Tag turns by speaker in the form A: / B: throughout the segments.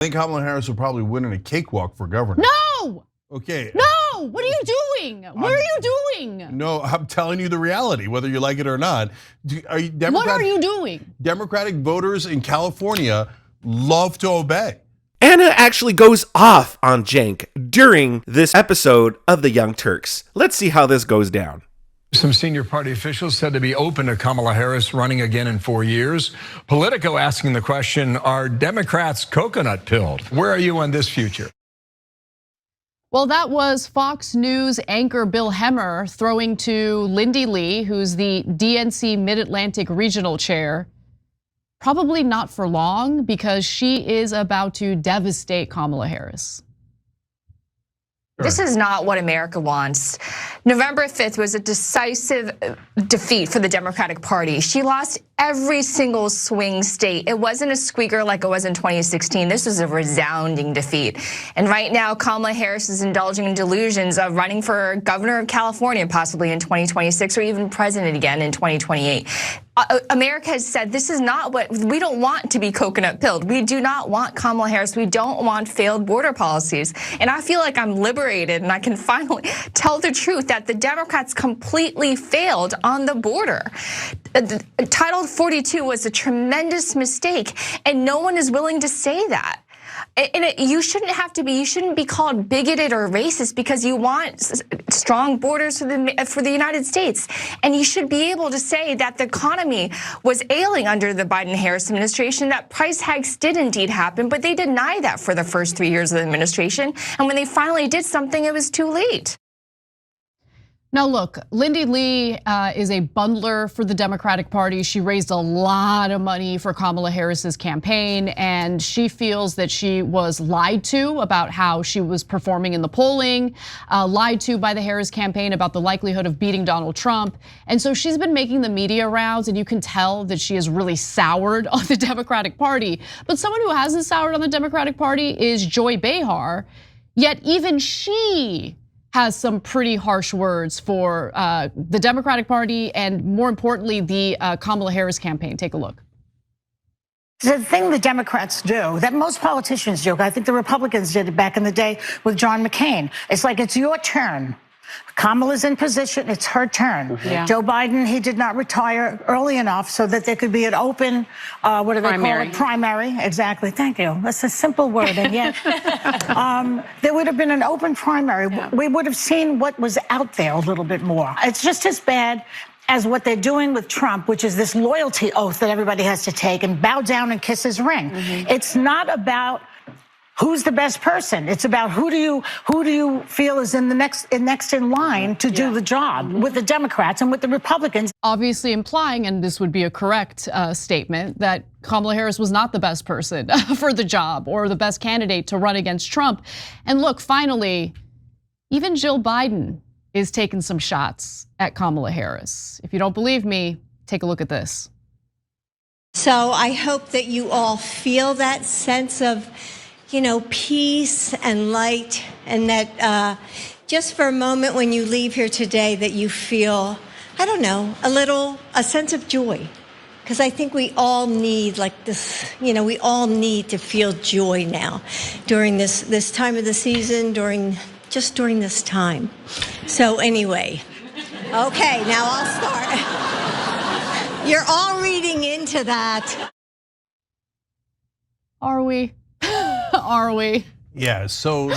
A: I think Kamala Harris will probably win in a cakewalk for governor.
B: No!
A: Okay.
B: No! What are you doing? What are you doing?
A: No, I'm telling you the reality, whether you like it or not.
B: What are you doing?
A: Democratic voters in California love to obey.
C: Anna actually goes off on Cenk during this episode of The Young Turks. Let's see how this goes down.
D: Some senior party officials said to be open to Kamala Harris running again in 4 years. Politico asking the question, are Democrats coconut pilled? Where are you on this future?
B: Well, that was Fox News anchor Bill Hemmer throwing to Lindy Lee, who's the DNC Mid-Atlantic Regional Chair. Probably not for long, because she is about to devastate Kamala Harris.
E: This is not what America wants. November 5th was a decisive defeat for the Democratic Party. She lost every single swing state. It wasn't a squeaker like it was in 2016. This was a resounding defeat. And right now, Kamala Harris is indulging in delusions of running for governor of California, possibly in 2026, or even president again in 2028. America has said this is not what we don't want to be coconut pilled. We do not want Kamala Harris. We don't want failed border policies. And I feel like I'm liberated and I can finally tell the truth that the Democrats completely failed on the border. Title 42 was a tremendous mistake, and no one is willing to say that. And you shouldn't be called bigoted or racist because you want strong borders for the United States. And you should be able to say that the economy was ailing under the Biden-Harris administration, that price hikes did indeed happen, but they denied that for the first 3 years of the administration. And when they finally did something, it was too late.
B: Now look, Lindy Lee is a bundler for the Democratic Party. She raised a lot of money for Kamala Harris's campaign, and she feels that she was lied to about how she was performing in the polling, lied to by the Harris campaign about the likelihood of beating Donald Trump. And so she's been making the media rounds, and you can tell that she is really soured on the Democratic Party. But someone who hasn't soured on the Democratic Party is Joy Behar, yet even she has some pretty harsh words for the Democratic Party and, more importantly, the Kamala Harris campaign. Take a look.
F: The thing the Democrats do that most politicians do, I think the Republicans did it back in the day with John McCain. It's like, it's your turn. Kamala's in position, it's her turn.
B: Yeah.
F: Joe Biden, he did not retire early enough so that there could be an open, what do they call it? Primary, exactly, thank you. That's a simple word, and yet there would have been an open primary. Yeah. We would have seen what was out there a little bit more. It's just as bad as what they're doing with Trump, which is this loyalty oath that everybody has to take and bow down and kiss his ring. Mm-hmm. It's not about who's the best person. It's about who do you feel is in the next in line to do the job with the Democrats and with the Republicans.
B: Obviously implying, and this would be a correct statement, that Kamala Harris was not the best person for the job or the best candidate to run against Trump. And look, finally, even Jill Biden is taking some shots at Kamala Harris. If you don't believe me, take a look at this.
G: So I hope that you all feel that sense of, peace and light, and that just for a moment when you leave here today that you feel, a sense of joy. Because I think we all need we all need to feel joy now during this time of the season, during this time. So anyway, okay, now I'll start. You're all reading into that.
B: Are we? Are we?
A: Yeah, so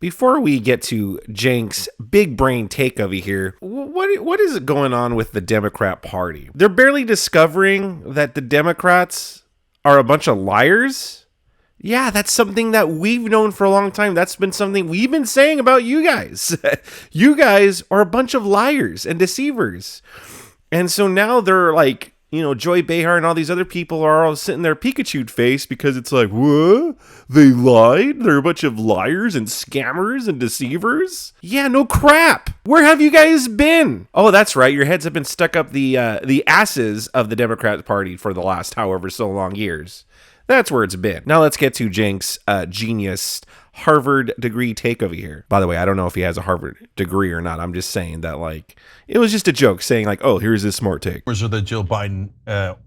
C: Before we get to Cenk's big brain take over here, what is going on with the Democrat Party? They're barely discovering that the Democrats are a bunch of liars? Yeah, that's something that we've known for a long time. That's been something we've been saying about you guys. You guys are a bunch of liars and deceivers. And so now they're like, Joy Behar and all these other people are all sitting there Pikachu'd face because it's like, what? They lied? They're a bunch of liars and scammers and deceivers? Yeah, no crap. Where have you guys been? Oh, that's right. Your heads have been stuck up the asses of the Democrat Party for the last however so long years. That's where it's been. Now let's get to Cenk's genius Harvard degree take over here. By the way, I don't know if he has a Harvard degree or not. I'm just saying that, like, it was just a joke saying like, oh, here's his smart take.
A: Or that Jill Biden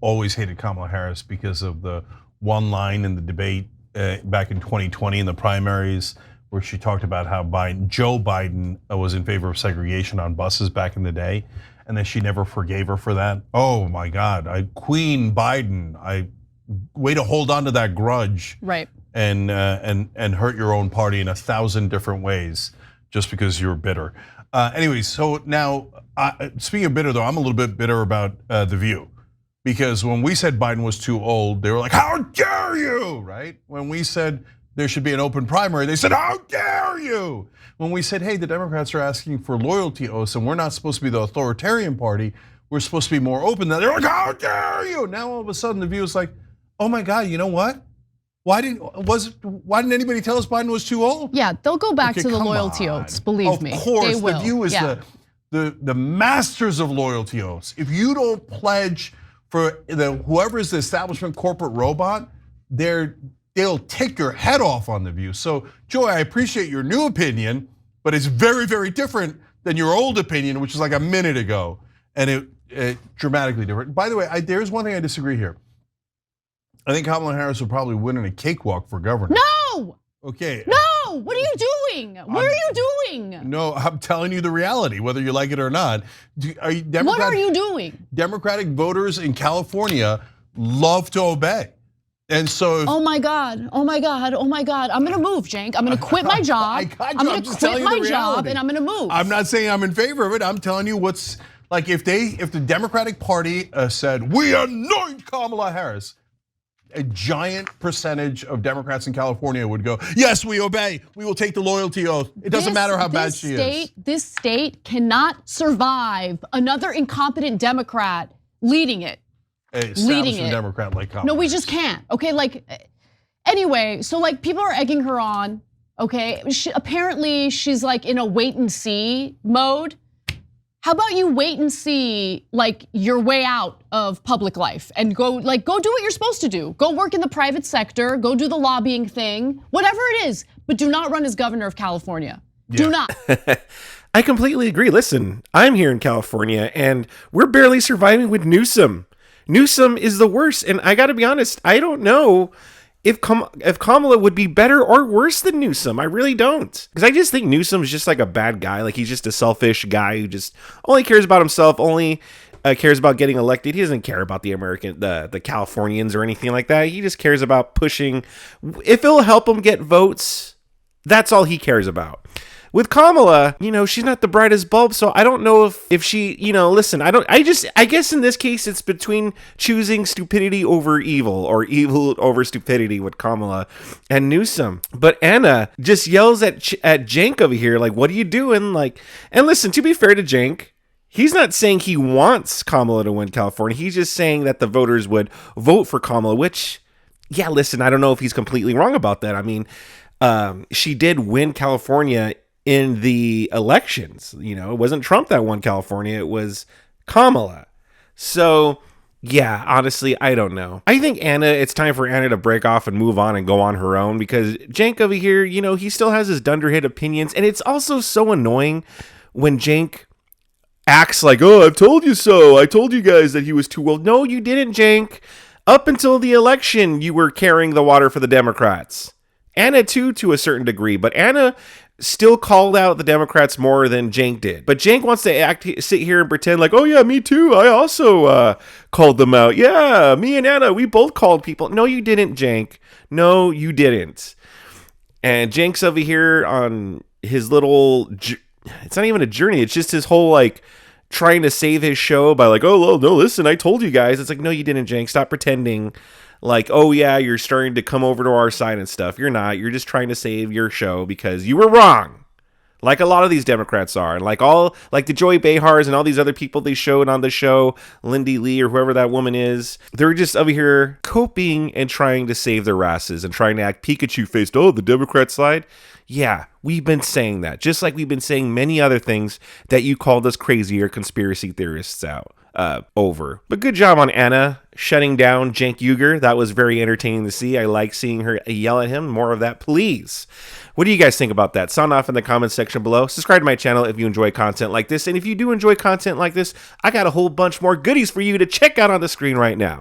A: always hated Kamala Harris because of the one line in the debate back in 2020 in the primaries where she talked about how Joe Biden was in favor of segregation on buses back in the day, and then she never forgave her for that. Oh my God, Queen Biden, way to hold on to that grudge,
B: right?
A: And hurt your own party in 1,000 different ways just because you're bitter. Anyways, so now speaking of bitter though, I'm a little bit bitter about The View. Because when we said Biden was too old, they were like, how dare you, right? When we said there should be an open primary, they said, how dare you? When we said, hey, the Democrats are asking for loyalty oaths and we're not supposed to be the authoritarian party, we're supposed to be more open, they're like, how dare you? Now all of a sudden The View is like, oh my God, you know what? Why didn't anybody tell us Biden was too old?
B: Yeah, they'll go back to the loyalty oaths, believe me.
A: Of course,
B: they will.
A: The View is the masters of loyalty oaths. If you don't pledge for whoever is the establishment corporate robot, they'll take your head off on The View. So, Joy, I appreciate your new opinion, but it's very, very different than your old opinion, which is like a minute ago, and it dramatically different. By the way, there's one thing I disagree here. I think Kamala Harris will probably win in a cakewalk for governor.
B: No!
A: Okay.
B: No! What are you doing? What are you doing?
A: No, I'm telling you the reality, whether you like it or not.
B: What are you doing?
A: Democratic voters in California love to obey. And so
B: oh my God, oh my God, oh my God. I'm gonna move, Cenk. I'm gonna quit my job. I'm gonna quit my job and I'm gonna move.
A: I'm not saying I'm in favor of it. I'm telling you what's, like, if the Democratic Party said, we anoint Kamala Harris, a giant percentage of Democrats in California would go, yes, we obey. We will take the loyalty oath. It doesn't matter how bad she is.
B: This state cannot survive another incompetent Democrat leading it.
A: Leading it. Democrat like Kamala.
B: No, we just can't. Okay, like, anyway, so like people are egging her on. Okay, apparently she's like in a wait and see mode. How about you wait and see like your way out of public life and go do what you're supposed to do. Go work in the private sector, go do the lobbying thing, whatever it is, but do not run as governor of California. Yeah. Do not.
C: I completely agree. Listen, I'm here in California and we're barely surviving with Newsom. Newsom is the worst, and I gotta be honest, I don't know if Kamala would be better or worse than Newsom. I really don't. Because I just think Newsom's just like a bad guy. Like, he's just a selfish guy who just only cares about himself, only cares about getting elected. He doesn't care about the Californians or anything like that. He just cares about pushing. If it'll help him get votes, that's all he cares about. With Kamala, she's not the brightest bulb, so I don't know if she, listen, I guess in this case it's between choosing stupidity over evil or evil over stupidity with Kamala and Newsom. But Anna just yells at Cenk over here, like, what are you doing? Like, and listen, to be fair to Cenk, he's not saying he wants Kamala to win California. He's just saying that the voters would vote for Kamala, which, yeah, listen, I don't know if he's completely wrong about that. I mean, she did win California in the elections. It wasn't Trump that won California, it was Kamala. So yeah, honestly, I don't know. I think it's time for Anna to break off and move on and go on her own, because Cenk over here, he still has his dunderhead opinions, and it's also so annoying when Cenk acts like, oh, I've told you so. I told you guys that he was too old. No, you didn't, Cenk. Up until the election, you were carrying the water for the Democrats. Anna too, to a certain degree, but Anna still called out the Democrats more than Cenk did. But Cenk wants to sit here and pretend like, oh yeah, me too. I also called them out. Yeah, me and Anna, we both called people. No, you didn't, Cenk. No, you didn't. And Cenk's over here on his little, it's not even a journey. It's just his whole like trying to save his show by like, oh, well, no, listen, I told you guys. It's like, no, you didn't, Cenk. Stop pretending like, oh yeah, you're starting to come over to our side and stuff. You're not. You're just trying to save your show because you were wrong. Like a lot of these Democrats are. And like the Joy Behars and all these other people they showed on the show, Lindy Lee or whoever that woman is, they're just over here coping and trying to save their asses and trying to act Pikachu-faced, oh, the Democrat side. Yeah, we've been saying that. Just like we've been saying many other things that you called us crazy or conspiracy theorists over. But good job on Anna shutting down Cenk Uygur. That was very entertaining to see. I like seeing her yell at him. More of that, please. What do you guys think about that? Sound off in the comments section below. Subscribe to my channel if you enjoy content like this. And if you do enjoy content like this, I got a whole bunch more goodies for you to check out on the screen right now.